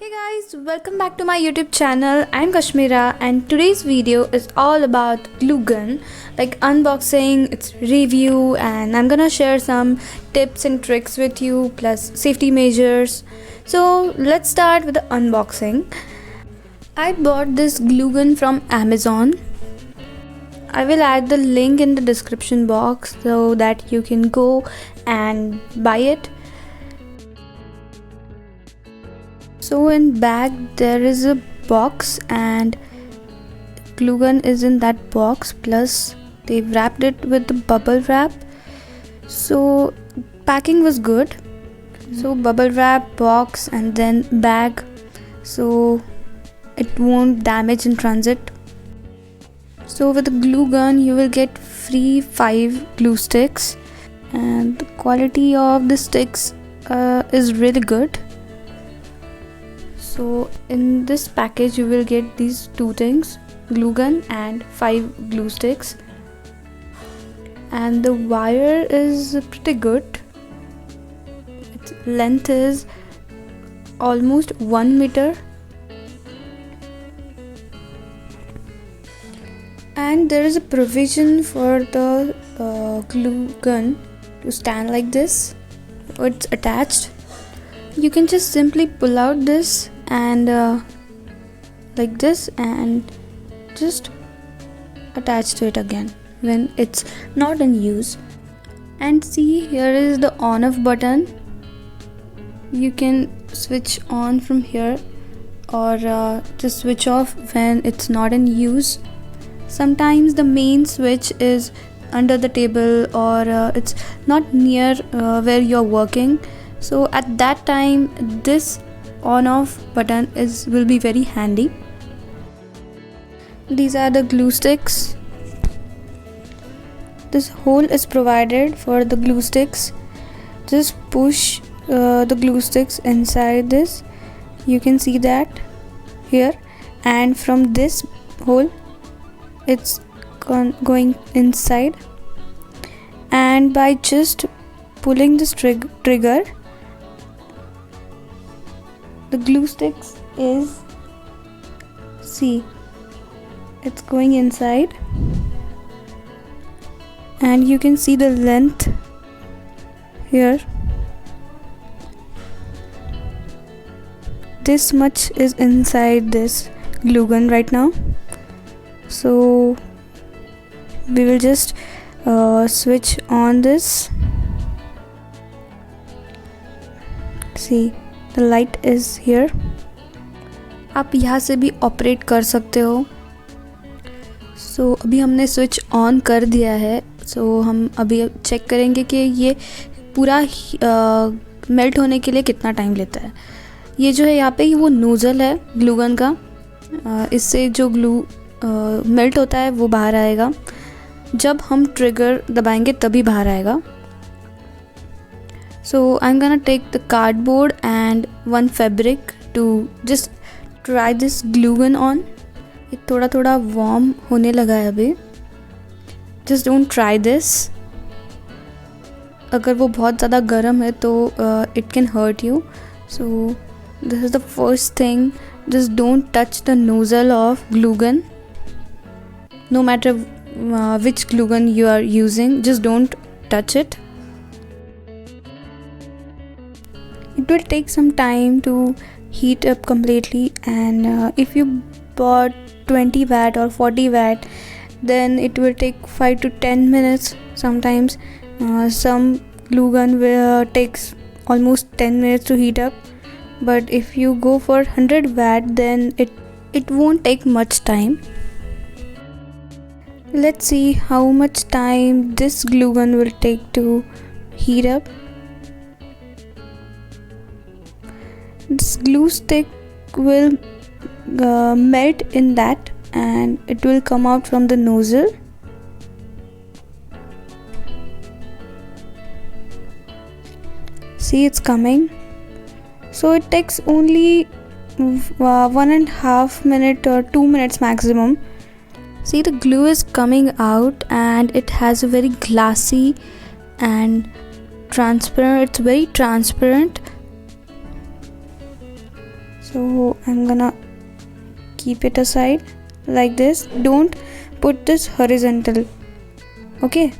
Hey guys, welcome back to my YouTube channel. I'm Kashmira and today's video is all about glue gun, like unboxing, its review, and I'm gonna share some tips and tricks with you plus safety measures. So let's start with the unboxing. I bought this glue gun from Amazon. I will add the link in the description box so that you can go and buy it. So in back there is a box and glue gun is in that box, plus they wrapped it with the bubble wrap. So packing was good. So bubble wrap, box, and then bag, so it won't damage in transit. So with the glue gun you will get free 5 glue sticks, and the quality of the sticks is really good. So in this package you will get these two things, glue gun and 5 glue sticks, and the wire is pretty good. Its length is almost 1 meter, and there is a provision for the glue gun to stand like this. It's attached. You can just simply pull out this and like this, and just attach to it again when it's not in use. And see, here is the on off button. You can switch on from here or just switch off when it's not in use. Sometimes the main switch is under the table or it's not near where you're working, so at that time this on off button will be very handy. These are the glue sticks. This hole is provided for the glue sticks. Just push the glue sticks inside this. You can see that here, and from this hole it's going inside, and by just pulling this trigger, the glue sticks is, see, it's going inside, and you can see the length here. This much is inside this glue gun right now. So we will just switch on this. See, the light is here. आप यहाँ से भी operate कर सकते हो. सो अभी हमने switch on कर दिया है. सो हम अभी चेक करेंगे कि ये पूरा मेल्ट होने के लिए कितना टाइम लेता है. ये जो है यहाँ पे वो नोज़ल है ग्लू गन का. इससे जो ग्लू मेल्ट होता है वो बाहर आएगा. जब हम ट्रिगर दबाएंगे तभी बाहर आएगा. So I'm gonna take the cardboard and one fabric to just try this glue gun on. ये थोड़ा थोड़ा warm होने लगा है अभी. Just don't try this. अगर वो बहुत ज़्यादा गर्म है तो it can hurt you. So this is the first thing. Just don't touch the nozzle of glue gun. No matter which glue gun you are using, just don't touch it. It will take some time to heat up completely, and if you bought 20 watt or 40 watt, then it will take 5 to 10 minutes. Sometimes some glue gun takes almost 10 minutes to heat up, but if you go for 100 watt, then it won't take much time. Let's see how much time this glue gun will take to heat up. This glue stick will melt in that, and it will come out from the nozzle. See, it's coming. So it takes only 1.5 minutes or 2 minutes maximum. See, the glue is coming out and it has a very glassy and transparent, it's very transparent. So I'm gonna keep it aside like this. Don't put this horizontal. Okay.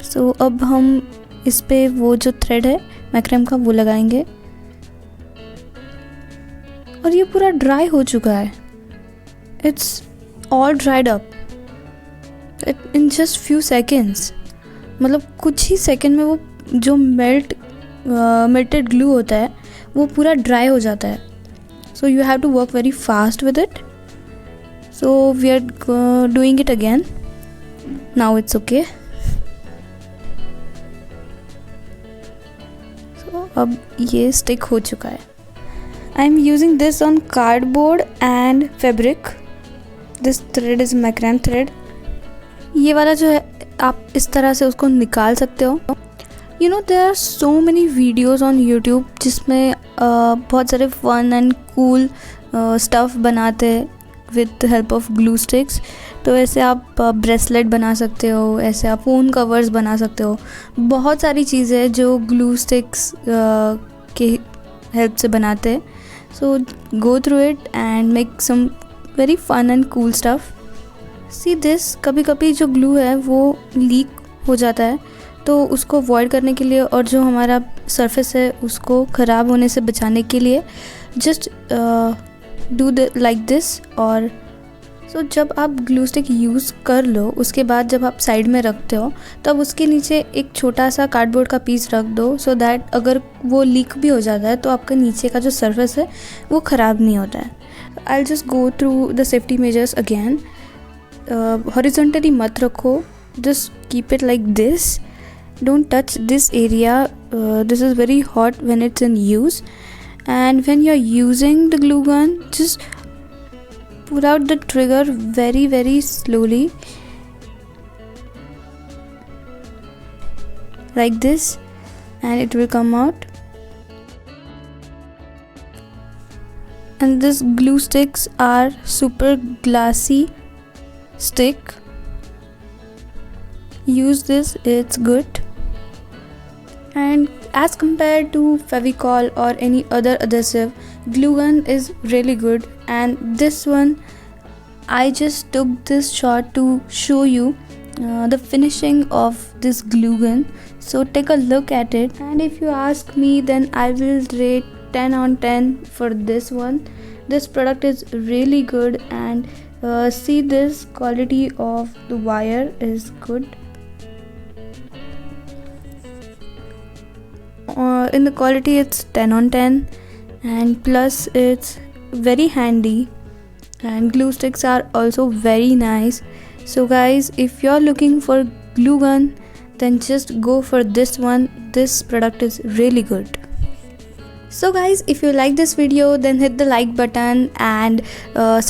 So अब हम इस पे वो जो thread है Markram का वो लगाएंगे और ये पूरा ड्राई हो चुका है. It's all dried up in just few seconds. मतलब कुछ ही सेकेंड में वो जो मेल्टेड ग्लू होता है वो पूरा ड्राई हो जाता है. So you have to work very fast with it. So we are doing it again. Now it's okay. So अब ये स्टिक हो चुका है. I am using this on cardboard and fabric. This thread is macrame thread. ये वाला जो है आप इस तरह से उसको निकाल सकते हो. You know there are so many videos on YouTube जिसमें बहुत सारे फन एंड कूल स्टफ़ बनाते हैं with the help of glue sticks. तो ऐसे आप ब्रेसलेट बना सकते हो, ऐसे आप फ़ोन कवर्स बना सकते हो. बहुत सारी चीज़ें जो ग्लू स्टिक्स के हेल्प से बनाते हैं. So go through it and make some very fun and cool stuff. See this, कभी कभी जो ग्लू है वो लीक हो जाता है, तो उसको अवॉइड करने के लिए और जो हमारा सरफेस है उसको ख़राब होने से बचाने के लिए जस्ट डू लाइक दिस. और सो जब आप ग्लू स्टिक यूज़ कर लो उसके बाद जब आप साइड में रखते हो तब उसके नीचे एक छोटा सा कार्डबोर्ड का पीस रख दो, सो दैट अगर वो लीक भी हो जाता है तो आपका नीचे का जो सरफेस है वो ख़राब नहीं होता है. I just go through the safety measures again. Horizontally मत रखो, just keep it like this. Don't touch this area. This is very hot when it's in use, and when you're using the glue gun, just pull out the trigger very slowly like this, and it will come out. And these glue sticks are super glassy stick. Use this, it's good. And as compared to Fevicol or any other adhesive, glue gun is really good. And this one, I just took this shot to show you the finishing of this glue gun. So take a look at it, and if you ask me, then I will rate 10 on 10 for this one. This product is really good, and see, this quality of the wire is good. In the quality it's 10 on 10, and plus it's very handy, and glue sticks are also very nice. So guys, if you're looking for glue gun, then just go for this one. This product is really good. So guys, if you like this video, then hit the like button and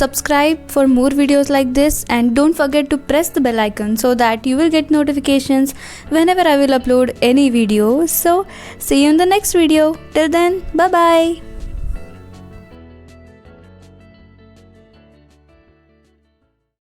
subscribe for more videos like this, and don't forget to press the bell icon so that you will get notifications whenever I will upload any video. So see you in the next video. Till then, bye bye.